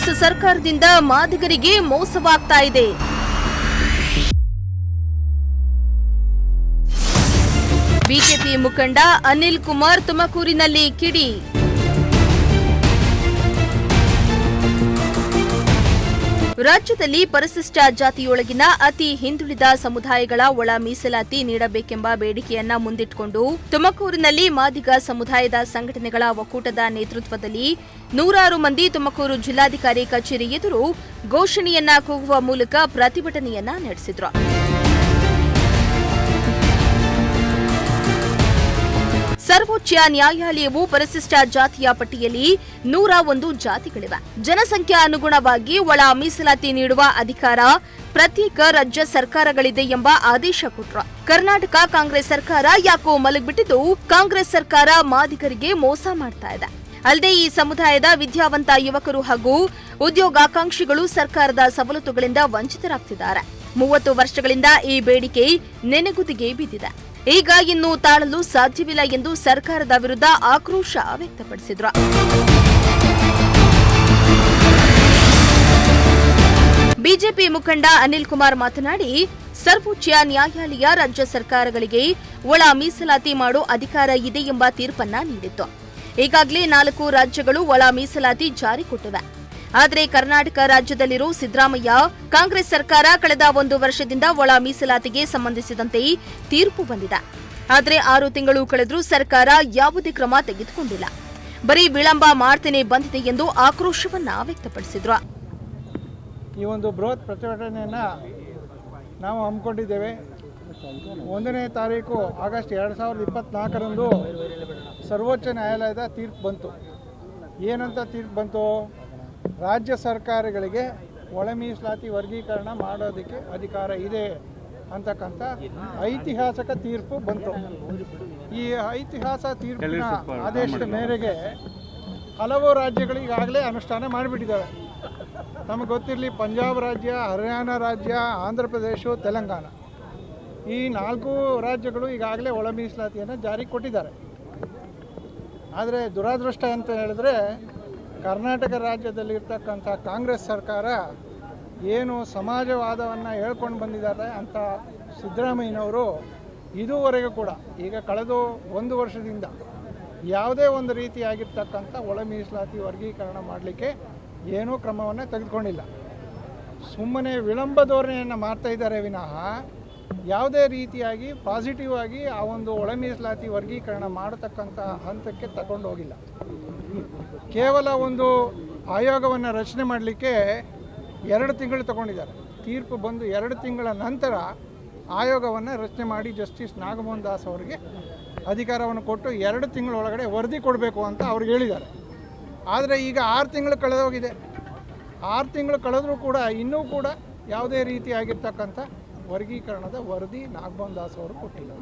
ಕಾಂಗ್ರೆಸ್ ಸರ್ಕಾರದಿಂದ ಮಾದಿಗರಿಗೆ ಮೋಸವಾಗ್ತಾ ಇದೆ. ಬಿಜೆಪಿ ಮುಖಂಡ ಅನಿಲ್ ಕುಮಾರ್ ತುಮಕೂರಿನಲ್ಲಿ ಕಿಡಿ. ರಾಜ್ಯದಲ್ಲಿ ಪರಿಶಿಷ್ಟ ಜಾತಿಯೊಳಗಿನ ಅತಿ ಹಿಂದುಳಿದ ಸಮುದಾಯಗಳ ಒಳ ಮೀಸಲಾತಿ ನೀಡಬೇಕೆಂಬ ಬೇಡಿಕೆಯನ್ನ ಮುಂದಿಟ್ಟುಕೊಂಡು ತುಮಕೂರಿನಲ್ಲಿ ಮಾದಿಗ ಸಮುದಾಯದ ಸಂಘಟನೆಗಳ ಒಕ್ಕೂಟದ ನೇತೃತ್ವದಲ್ಲಿ ನೂರಾರು ಮಂದಿ ತುಮಕೂರು ಜಿಲ್ಲಾಧಿಕಾರಿ ಕಚೇರಿ ಎದುರು ಘೋಷಣೆಯನ್ನ ಕೂಗುವ ಮೂಲಕ ಪ್ರತಿಭಟನೆಯನ್ನ ನಡೆಸಿದ್ರು. ಸರ್ವೋಚ್ಚ ನ್ಯಾಯಾಲಯವು ಪರಿಶಿಷ್ಟ ಜಾತಿಯ ಪಟ್ಟಿಯಲ್ಲಿ 101 ಜಾತಿಗಳಿವೆ. ಜನಸಂಖ್ಯಾ ಅನುಗುಣವಾಗಿ ಒಳ ಮೀಸಲಾತಿ ನೀಡುವ ಅಧಿಕಾರ ಪ್ರತ್ಯೇಕ ರಾಜ್ಯ ಸರ್ಕಾರಗಳಿದೆ ಎಂಬ ಆದೇಶ ಕೊಟ್ರು. ಕರ್ನಾಟಕ ಕಾಂಗ್ರೆಸ್ ಸರ್ಕಾರ ಯಾಕೋ ಮಲಗಿಬಿಟ್ಟಿದ್ದು ಕಾಂಗ್ರೆಸ್ ಸರ್ಕಾರ ಮಾದಿಗರಿಗೆ ಮೋಸ ಮಾಡ್ತಾ ಇದೆ. ಅಲ್ಲದೆ ಈ ಸಮುದಾಯದ ವಿದ್ಯಾವಂತ ಯುವಕರು ಹಾಗೂ ಉದ್ಯೋಗಾಕಾಂಕ್ಷಿಗಳು ಸರ್ಕಾರದ ಸವಲತ್ತುಗಳಿಂದ ವಂಚಿತರಾಗ್ತಿದ್ದಾರೆ. 30 ವರ್ಷಗಳಿಂದ ಈ ಬೇಡಿಕೆ ನೆನೆಗುದಿಗೆ ಬಿದ್ದಿದೆ. ಈಗ ಇನ್ನೂ ತಾಳಲು ಸಾಧ್ಯವಿಲ್ಲ ಎಂದು ಸರ್ಕಾರದ ವಿರುದ್ಧ ಆಕ್ರೋಶ ವ್ಯಕ್ತಪಡಿಸಿದ್ರು. ಬಿಜೆಪಿ ಮುಖಂಡ ಅನಿಲ್ ಕುಮಾರ್ ಮಾತನಾಡಿ, ಸರ್ವೋಚ್ಚ ನ್ಯಾಯಾಲಯ ರಾಜ್ಯ ಸರ್ಕಾರಗಳಿಗೆ ಒಳ ಮೀಸಲಾತಿ ಮಾಡೋ ಅಧಿಕಾರ ಇದೆ ಎಂಬ ತೀರ್ಪನ್ನ ನೀಡಿತ್ತು. ಈಗಾಗಲೇ 4 ರಾಜ್ಯಗಳು ಒಳ ಮೀಸಲಾತಿ ಜಾರಿ ಕೊಟ್ಟಿವೆ. ಆದರೆ ಕರ್ನಾಟಕ ರಾಜ್ಯದಲ್ಲಿರೋ ಸಿದ್ದರಾಮಯ್ಯ ಕಾಂಗ್ರೆಸ್ ಸರ್ಕಾರ ಕಳೆದ 1 ವರ್ಷದಿಂದ ಒಳ ಮೀಸಲಾತಿಗೆ ಸಂಬಂಧಿಸಿದಂತೆ ತೀರ್ಪು ಬಂದಿದೆ. ಆದರೆ 6 ತಿಂಗಳು ಕಳೆದರೂ ಸರ್ಕಾರ ಯಾವುದೇ ಕ್ರಮ ತೆಗೆದುಕೊಂಡಿಲ್ಲ. ಬರೀ ವಿಳಂಬ ಮಾಡ್ತೇನೆ ಬಂದಿದೆ ಎಂದು ಆಕ್ರೋಶವನ್ನ ವ್ಯಕ್ತಪಡಿಸಿದ್ರು. ಈ ಒಂದು ಬೃಹತ್ ಪ್ರತಿಭಟನೆಯನ್ನ ನಾವು ಹಮ್ಮಿಕೊಂಡಿದ್ದೇವೆ. 1ನೇ ತಾರೀಕು ಆಗಸ್ಟ್ 2024ರಂದು ಸರ್ವೋಚ್ಚ ನ್ಯಾಯಾಲಯದ ತೀರ್ಪು ಬಂತು. ಏನಂತ ತೀರ್ಪು ಬಂತು? ರಾಜ್ಯ ಸರ್ಕಾರಗಳಿಗೆ ಒಳ ಮೀಸಲಾತಿ ವರ್ಗೀಕರಣ ಮಾಡೋದಕ್ಕೆ ಅಧಿಕಾರ ಇದೆ ಅಂತಕ್ಕಂಥ ಐತಿಹಾಸಿಕ ತೀರ್ಪು ಬಂತು. ಈ ಐತಿಹಾಸಿಕ ತೀರ್ಪಿನ ಆದೇಶದ ಮೇರೆಗೆ ಹಲವು ರಾಜ್ಯಗಳು ಈಗಾಗಲೇ ಅನುಷ್ಠಾನ ಮಾಡಿಬಿಟ್ಟಿದ್ದಾವೆ. ನಮಗೆ ಗೊತ್ತಿರಲಿ, ಪಂಜಾಬ್ ರಾಜ್ಯ, ಹರಿಯಾಣ ರಾಜ್ಯ, ಆಂಧ್ರ ಪ್ರದೇಶ, ತೆಲಂಗಾಣ ಈ 4 ರಾಜ್ಯಗಳು ಈಗಾಗಲೇ ಒಳ ಮೀಸಲಾತಿಯನ್ನು ಜಾರಿ ಕೊಟ್ಟಿದ್ದಾರೆ. ಆದರೆ ದುರಾದೃಷ್ಟ ಅಂತ ಹೇಳಿದ್ರೆ, ಕರ್ನಾಟಕ ರಾಜ್ಯದಲ್ಲಿರ್ತಕ್ಕಂಥ ಕಾಂಗ್ರೆಸ್ ಸರ್ಕಾರ ಏನು ಸಮಾಜವಾದವನ್ನು ಹೇಳ್ಕೊಂಡು ಬಂದಿದ್ದಾರೆ ಅಂತ ಸಿದ್ದರಾಮಯ್ಯನವರು ಇದುವರೆಗೂ ಕೂಡ ಈಗ ಕಳೆದ 1 ವರ್ಷದಿಂದ ಯಾವುದೇ ಒಂದು ರೀತಿಯಾಗಿರ್ತಕ್ಕಂಥ ಒಳ ಮೀಸಲಾತಿ ವರ್ಗೀಕರಣ ಮಾಡಲಿಕ್ಕೆ ಏನೂ ಕ್ರಮವನ್ನು ತೆಗೆದುಕೊಂಡಿಲ್ಲ. ಸುಮ್ಮನೆ ವಿಳಂಬ ಧೋರಣೆಯನ್ನು ಮಾಡ್ತಾ ಇದ್ದಾರೆ ವಿನಃ ಯಾವುದೇ ರೀತಿಯಾಗಿ ಪಾಸಿಟಿವ್ ಆಗಿ ಆ ಒಂದು ಒಳ ಮೀಸಲಾತಿ ವರ್ಗೀಕರಣ ಮಾಡತಕ್ಕಂಥ ಹಂತಕ್ಕೆ ತಗೊಂಡು ಹೋಗಿಲ್ಲ. ಕೇವಲ ಒಂದು ಆಯೋಗವನ್ನು ರಚನೆ ಮಾಡಲಿಕ್ಕೆ 2 ತಿಂಗಳು ತಗೊಂಡಿದ್ದಾರೆ. ತೀರ್ಪು ಬಂದು 2 ತಿಂಗಳ ನಂತರ ಆಯೋಗವನ್ನು ರಚನೆ ಮಾಡಿ ಜಸ್ಟಿಸ್ ನಾಗಮೋಹನ್ ದಾಸ್ ಅವರಿಗೆ ಅಧಿಕಾರವನ್ನು ಕೊಟ್ಟು 2 ತಿಂಗಳೊಳಗಡೆ ವರದಿ ಕೊಡಬೇಕು ಅಂತ ಅವ್ರಿಗೆ ಹೇಳಿದ್ದಾರೆ. ಆದರೆ ಈಗ 6 ತಿಂಗಳು ಕಳೆದೋಗಿದೆ. 6 ತಿಂಗಳು ಕಳೆದರೂ ಕೂಡ ಇನ್ನೂ ಕೂಡ ಯಾವುದೇ ರೀತಿಯಾಗಿರ್ತಕ್ಕಂಥ ವರ್ಗೀಕರಣದ ವರದಿ ನಾಗಮೋಹನ್ ದಾಸ್ ಅವರು ಕೊಟ್ಟಿಲ್ಲ.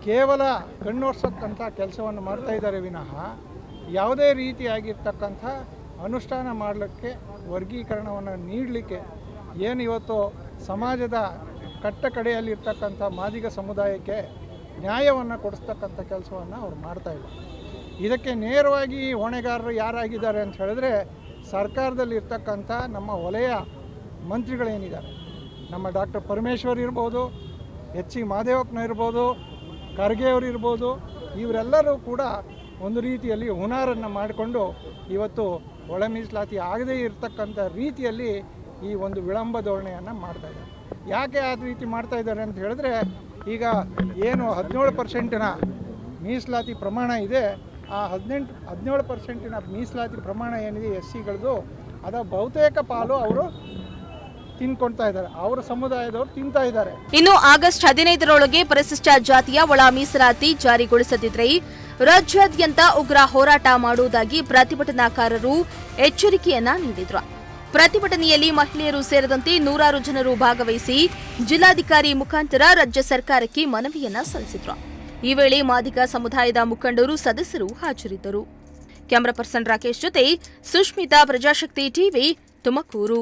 ಕೇವಲ ಕಣ್ಣೋರ್ಸಕ್ಕಂಥ ಕೆಲಸವನ್ನು ಮಾಡ್ತಾ ಇದ್ದಾರೆ ವಿನಃ ಯಾವುದೇ ರೀತಿಯಾಗಿರ್ತಕ್ಕಂಥ ಅನುಷ್ಠಾನ ಮಾಡಲಿಕ್ಕೆ, ವರ್ಗೀಕರಣವನ್ನು ನೀಡಲಿಕ್ಕೆ ಏನು ಇವತ್ತು ಸಮಾಜದ ಕಟ್ಟ ಕಡೆಯಲ್ಲಿರ್ತಕ್ಕಂಥ ಮಾದಿಗ ಸಮುದಾಯಕ್ಕೆ ನ್ಯಾಯವನ್ನು ಕೊಡಿಸ್ತಕ್ಕಂಥ ಕೆಲಸವನ್ನು ಅವ್ರು ಮಾಡ್ತಾಯಿಲ್ಲ. ಇದಕ್ಕೆ ನೇರವಾಗಿ ಹೊಣೆಗಾರರು ಯಾರಾಗಿದ್ದಾರೆ ಅಂತ ಹೇಳಿದ್ರೆ, ಸರ್ಕಾರದಲ್ಲಿರ್ತಕ್ಕಂಥ ನಮ್ಮ ವಲಯ ಮಂತ್ರಿಗಳೇನಿದ್ದಾರೆ, ನಮ್ಮ ಡಾಕ್ಟರ್ ಪರಮೇಶ್ವರ್ ಇರ್ಬೋದು, ಎಚ್.ಸಿ. ಮಾದೇವಪ್ಪನ ಇರ್ಬೋದು, ಖರ್ಗೆ ಅವರು ಇರ್ಬೋದು, ಇವರೆಲ್ಲರೂ ಕೂಡ ಒಂದು ರೀತಿಯಲ್ಲಿ ಹುನಾರನ್ನು ಮಾಡಿಕೊಂಡು ಇವತ್ತು ಒಳ ಮೀಸಲಾತಿ ಆಗದೇ ಇರತಕ್ಕಂಥ ರೀತಿಯಲ್ಲಿ ಈ ಒಂದು ವಿಳಂಬ ಧೋರಣೆಯನ್ನು ಮಾಡ್ತಾಯಿದ್ದಾರೆ. ಯಾಕೆ ಆ ರೀತಿ ಮಾಡ್ತಾಯಿದ್ದಾರೆ ಅಂತ ಹೇಳಿದ್ರೆ, ಈಗ ಏನು 17% ಮೀಸಲಾತಿ ಪ್ರಮಾಣ ಇದೆ, ಆ 17% ಮೀಸಲಾತಿ ಪ್ರಮಾಣ ಏನಿದೆ SC-ಗಳದ್ದು, ಅದರ ಬಹುತೇಕ ಪಾಲು ಅವರು ತಿನ್ಕೊಳ್ತಾ ಇದ್ದಾರೆ, ಅವರ ಸಮುದಾಯದವರು ತಿಂತಾ ಇದ್ದಾರೆ. ಇನ್ನು ಆಗಸ್ಟ್ 15ರೊಳಗೆ ಪರಿಶಿಷ್ಟ ಜಾತಿಯ ಒಳ ಮೀಸಲಾತಿ ಜಾರಿಗೊಳಿಸದಿದ್ರೆ ರಾಜ್ಯಾದ್ಯಂತ ಉಗ್ರ ಹೋರಾಟ ಮಾಡುವುದಾಗಿ ಪ್ರತಿಭಟನಾಕಾರರು ಎಚ್ಚರಿಕೆಯನ್ನ ನೀಡಿದ್ರು. ಪ್ರತಿಭಟನೆಯಲ್ಲಿ ಮಹಿಳೆಯರು ಸೇರಿದಂತೆ ನೂರಾರು ಜನರು ಭಾಗವಹಿಸಿ ಜಿಲ್ಲಾಧಿಕಾರಿ ಮುಖಾಂತರ ರಾಜ್ಯ ಸರ್ಕಾರಕ್ಕೆ ಮನವಿಯನ್ನ ಸಲ್ಲಿಸಿದ್ರು. ಈ ವೇಳೆ ಮಾದಿಗ ಸಮುದಾಯದ ಮುಖಂಡರು, ಸದಸ್ಯರು ಹಾಜರಿದ್ದರು. ಕ್ಯಾಮರಾ ಪರ್ಸನ್ ರಾಕೇಶ್ ಜೊತೆ ಸುಷ್ಮಿತಾ, ಪ್ರಜಾಶಕ್ತಿ ಟಿವಿ, ತುಮಕೂರು.